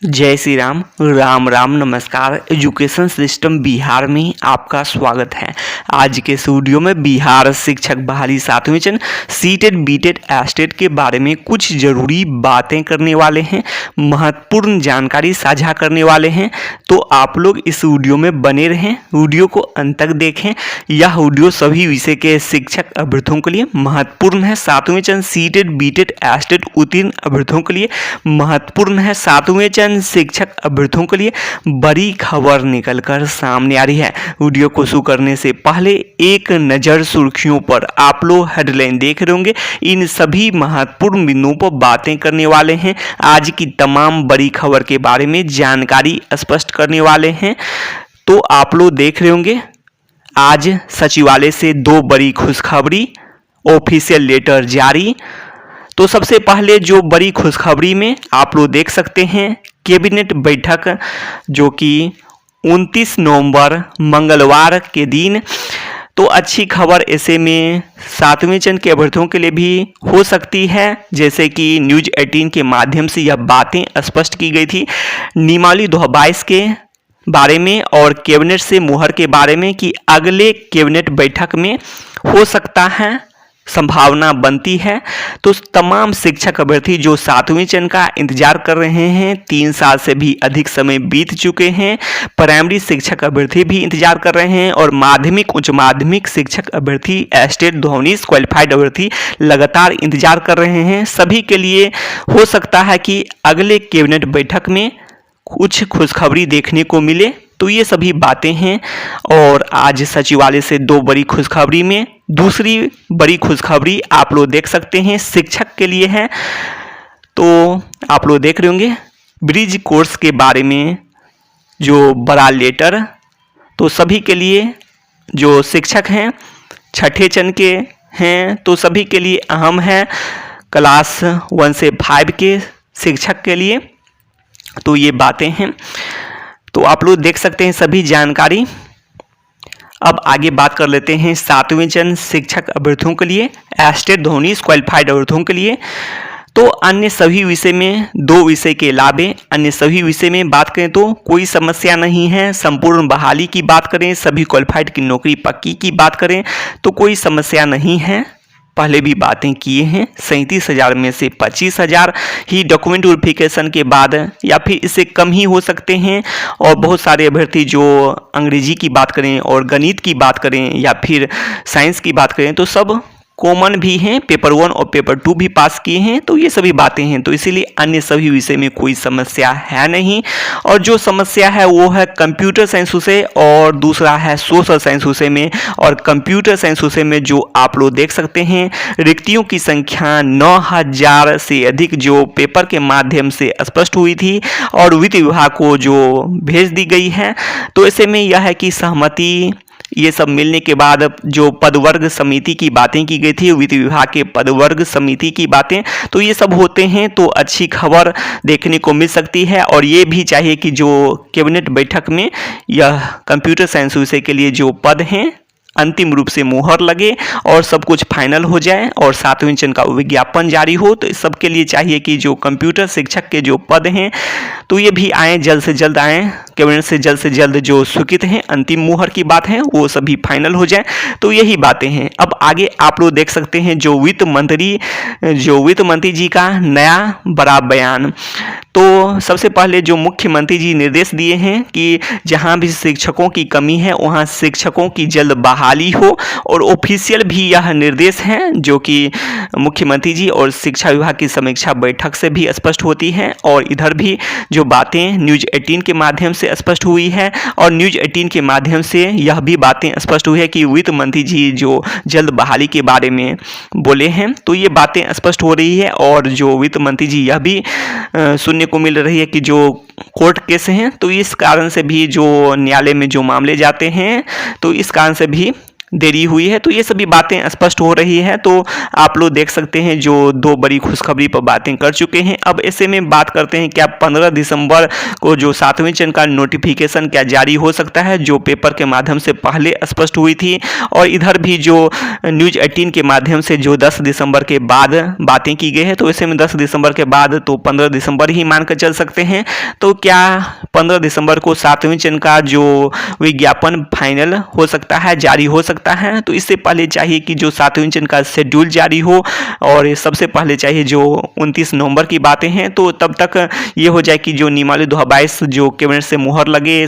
जय श्री राम। राम राम नमस्कार। Education system Bihar में आपका स्वागत है। आज के इस वीडियो में बिहार शिक्षक बहाली 7वें चरण सीटेट बीटेट एस्टेट के बारे में कुछ ज़रूरी बातें करने वाले हैं, महत्वपूर्ण जानकारी साझा करने वाले हैं। तो आप लोग इस वीडियो में बने रहें, वीडियो को अंत तक देखें। यह वीडियो सभी विषय के शिक्षक अभ्यर्थियों के लिए महत्वपूर्ण है। 7वें चरण सीटेट बीटेट एस्टेट उत्तीर्ण अभ्यर्थियों के लिए महत्वपूर्ण है। 7वें चरण शिक्षक अभ्यर्थियों के लिए बड़ी खबर निकलकर सामने आ रही है। वीडियो को शुरू करने से पहले एक नज़र सुर्खियों पर। आप लोग हेडलाइन देख रहे होंगे, इन सभी महत्वपूर्ण बिंदुओं पर बातें करने वाले हैं। आज की तमाम बड़ी खबर के बारे में जानकारी स्पष्ट करने वाले हैं। तो आप लोग देख रहे होंगे, आज सचिवालय से दो बड़ी खुशखबरी, ऑफिशियल लेटर जारी। तो सबसे पहले जो बड़ी खुशखबरी में आप लोग देख सकते हैं, कैबिनेट बैठक जो कि 29 नवंबर मंगलवार के दिन। तो अच्छी खबर ऐसे में 7वें चरण के अभ्यर्थियों के लिए भी हो सकती है, जैसे कि न्यूज़ 18 के माध्यम से यह बातें स्पष्ट की गई थी नियमावली 2022 के बारे में और कैबिनेट से मुहर के बारे में कि अगले कैबिनेट बैठक में हो सकता है, संभावना बनती है। तो तमाम शिक्षक अभ्यर्थी जो 7वें चरण का इंतजार कर रहे हैं, 3 साल से भी अधिक समय बीत चुके हैं, प्राइमरी शिक्षक अभ्यर्थी भी इंतजार कर रहे हैं और माध्यमिक उच्च माध्यमिक शिक्षक अभ्यर्थी एस्टेट 19 क्वालिफाइड अभ्यर्थी लगातार इंतजार कर रहे हैं। सभी के लिए हो सकता है कि अगले कैबिनेट बैठक में कुछ खुशखबरी देखने को मिले। तो ये सभी बातें हैं। और आज सचिवालय से दो बड़ी खुशखबरी में दूसरी बड़ी खुशखबरी आप लोग देख सकते हैं, शिक्षक के लिए है। तो आप लोग देख रहे होंगे ब्रिज कोर्स के बारे में जो बड़ा लेटर, तो सभी के लिए जो शिक्षक हैं, छठे चरण के हैं, तो सभी के लिए अहम है। क्लास 1 से 5 के शिक्षक के लिए तो ये बातें हैं। तो आप लोग देख सकते हैं सभी जानकारी। अब आगे बात कर लेते हैं 7वें चरण शिक्षक अभ्यर्थियों के लिए, एस्टेट 19 क्वालिफाइड अभ्यर्थियों के लिए। तो अन्य सभी विषय में, 2 विषय के अलावे अन्य सभी विषय में बात करें तो कोई समस्या नहीं है। संपूर्ण बहाली की बात करें, सभी क्वालिफाइड की नौकरी पक्की की बात करें तो कोई समस्या नहीं है। पहले भी बातें किए हैं, 37,000 में से 25,000 ही डॉक्यूमेंट वेरिफिकेशन के बाद या फिर इससे कम ही हो सकते हैं। और बहुत सारे अभ्यर्थी जो अंग्रेजी की बात करें और गणित की बात करें या फिर साइंस की बात करें तो सब कॉमन भी हैं, पेपर 1 और पेपर 2 भी पास किए हैं। तो ये सभी बातें हैं। तो इसीलिए अन्य सभी विषय में कोई समस्या है नहीं। और जो समस्या है वो है कंप्यूटर साइंस विषय और दूसरा है सोशल साइंस विषय में। और कंप्यूटर साइंस विषय में जो आप लोग देख सकते हैं, रिक्तियों की संख्या 9,000 से अधिक जो पेपर के माध्यम से स्पष्ट हुई थी और वित्त विभाग को जो भेज दी गई है। तो ऐसे में यह है कि सहमति ये सब मिलने के बाद जो पदवर्ग समिति की बातें की गई थी, वित्त विभाग के पदवर्ग समिति की बातें, तो ये सब होते हैं। तो अच्छी खबर देखने को मिल सकती है। और ये भी चाहिए कि जो कैबिनेट बैठक में यह कंप्यूटर साइंस विषय के लिए जो पद हैं अंतिम रूप से मुहर लगे और सब कुछ फाइनल हो जाए और 7वें चरण का विज्ञापन जारी हो। तो इस सब के लिए चाहिए कि जो कंप्यूटर शिक्षक के जो पद हैं तो ये भी आएँ, जल्द से जल्द आएँ, कैबिनेट से जल्द जो स्वीकृत हैं, अंतिम मुहर की बात है वो सभी फाइनल हो जाए। तो यही बातें हैं। अब आगे आप लोग देख सकते हैं जो वित्त मंत्री जी का नया बड़ा बयान। तो सबसे पहले जो मुख्यमंत्री जी निर्देश दिए हैं कि जहां भी शिक्षकों की कमी है वहां शिक्षकों की जल्द बहाली हो। और ऑफिशियल भी यह निर्देश हैं जो कि मुख्यमंत्री जी और शिक्षा विभाग की समीक्षा बैठक से भी स्पष्ट होती हैं। और इधर भी जो बातें न्यूज़ 18 के माध्यम से स्पष्ट हुई है और न्यूज़ 18 के माध्यम से यह भी बातें स्पष्ट हुई है कि वित्त मंत्री जी जो जल्द बहाली के बारे में बोले हैं। तो ये बातें स्पष्ट हो रही है। और जो वित्त मंत्री जी यह भी सुनने को मिल रही है कि जो कोर्ट केस हैं तो इस कारण से भी जो न्यायालय में जो मामले जाते हैं तो इस कारण से भी देरी हुई है। तो ये सभी बातें स्पष्ट हो रही है। तो आप लोग देख सकते हैं जो 2 बड़ी खुशखबरी पर बातें कर चुके हैं। अब ऐसे में बात करते हैं क्या 15 दिसंबर को जो 7वें चरण का नोटिफिकेशन क्या जारी हो सकता है, जो पेपर के माध्यम से पहले स्पष्ट हुई थी, और इधर भी जो न्यूज़ 18 के माध्यम से जो 10 दिसंबर के बाद बातें की गई है। तो ऐसे में 10 दिसंबर के बाद तो 15 दिसंबर ही मानकर चल सकते हैं। तो क्या 15 दिसंबर को 7वें चरण का जो विज्ञापन फाइनल हो सकता है, जारी हो सकता है? तो इससे पहले चाहिए कि जो 7वें चरण का शेड्यूल जारी हो, और सबसे पहले चाहिए जो 29 नवंबर की बातें हैं। तो तब तक ये हो जाए कि जो नियमावली 2022 जो कैबिनेट से मुहर लगे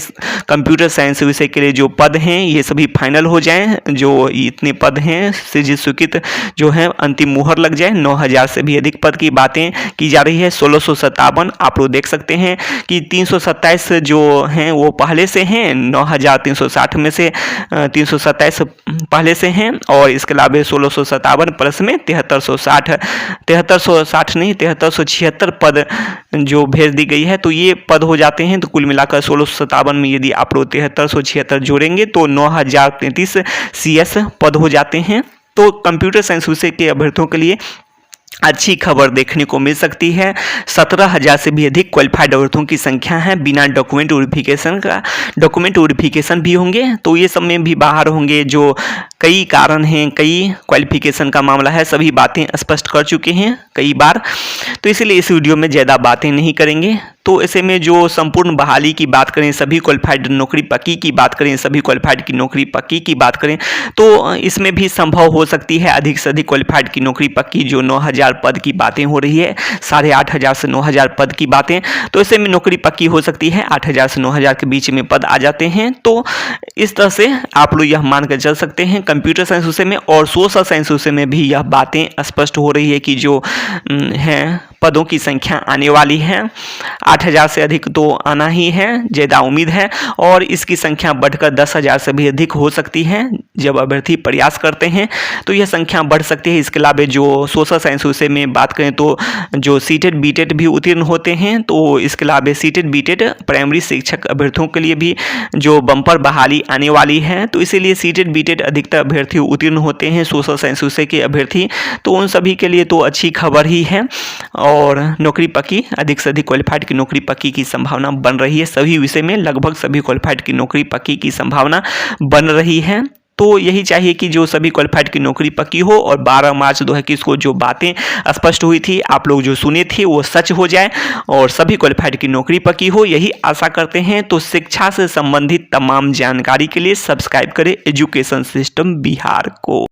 कंप्यूटर साइंस विषय के लिए जो पद हैं ये सभी फाइनल हो जाएं। जो इतने पद हैं से स्वीकृत जो है अंतिम मुहर लग जाए। 9000 से भी अधिक पद की बातें की जा रही है। 1657 आप लोग देख सकते हैं कि 327 जो हैं वो पहले से हैं, 9360 में से 327 पहले से हैं, और इसके अलावा 1657 प्लस में 7360 नहीं 7376 पद जो भेज दी गई है। तो ये पद हो जाते हैं। तो कुल मिलाकर 1657 में यदि आप लोग 7376 जोड़ेंगे तो 9033 CS पद हो जाते हैं। तो कंप्यूटर साइंस विषय के अभ्यर्थियों के लिए अच्छी खबर देखने को मिल सकती है। 17,000 से भी अधिक क्वालिफाइड अभ्यर्थियों की संख्या है बिना डॉक्यूमेंट वेरिफिकेशन का। डॉक्यूमेंट वेरिफिकेशन भी होंगे तो ये सब में भी बाहर होंगे। जो कई कारण हैं, कई क्वालिफिकेशन का मामला है, सभी बातें स्पष्ट कर चुके हैं कई बार। तो इसलिए इस वीडियो में ज़्यादा बातें नहीं करेंगे। तो ऐसे में जो संपूर्ण बहाली की बात करें, सभी क्वालिफाइड नौकरी पक्की की बात करें, सभी क्वालिफाइड की नौकरी पक्की की बात करें, तो इसमें भी संभव हो सकती है अधिक से अधिक क्वालिफाइड की नौकरी पक्की। जो 9000 पद की बातें हो रही है, 8500 से 9000 पद की बातें, तो ऐसे में नौकरी पक्की हो सकती है। 8000 से 9000 के बीच में पद आ जाते हैं। तो इस तरह से आप लोग यह मान कर चल सकते हैं कंप्यूटर साइंस विषय में। और सोशल साइंस विषय में भी यह बातें स्पष्ट हो रही है कि जो हैं पदों की संख्या आने वाली है। 8000 से अधिक तो आना ही है, ज़्यादा उम्मीद है, और इसकी संख्या बढ़कर 10,000 से भी अधिक हो सकती है। जब अभ्यर्थी प्रयास करते हैं तो यह संख्या बढ़ सकती है। इसके अलावा जो सोशल साइंस विषय में बात करें तो जो सीटेट बीटेट भी उत्तीर्ण होते हैं, तो इसके अलावा सीटेट बीटेट प्राइमरी शिक्षक अभ्यर्थियों के लिए भी जो बम्पर बहाली आने वाली है। तो इसीलिए सीटेट बीटेट अधिकतर अभ्यर्थी उत्तीर्ण होते हैं, सोशल साइंस विषय के अभ्यर्थी। तो उन सभी के लिए तो अच्छी खबर ही है। और नौकरी पक्की, अधिक से अधिक क्वालिफाइड की नौकरी पक्की की संभावना बन रही है। सभी विषय में लगभग सभी क्वालिफाइड की नौकरी पक्की की संभावना बन रही है। तो यही चाहिए कि जो सभी क्वालिफाइड की नौकरी पक्की हो, और 12 मार्च 2021 को जो बातें स्पष्ट हुई थी, आप लोग जो सुने थे, वो सच हो जाए और सभी क्वालिफाइड की नौकरी पक्की हो, यही आशा करते हैं। तो शिक्षा से संबंधित तमाम जानकारी के लिए सब्सक्राइब करें एजुकेशन सिस्टम बिहार को।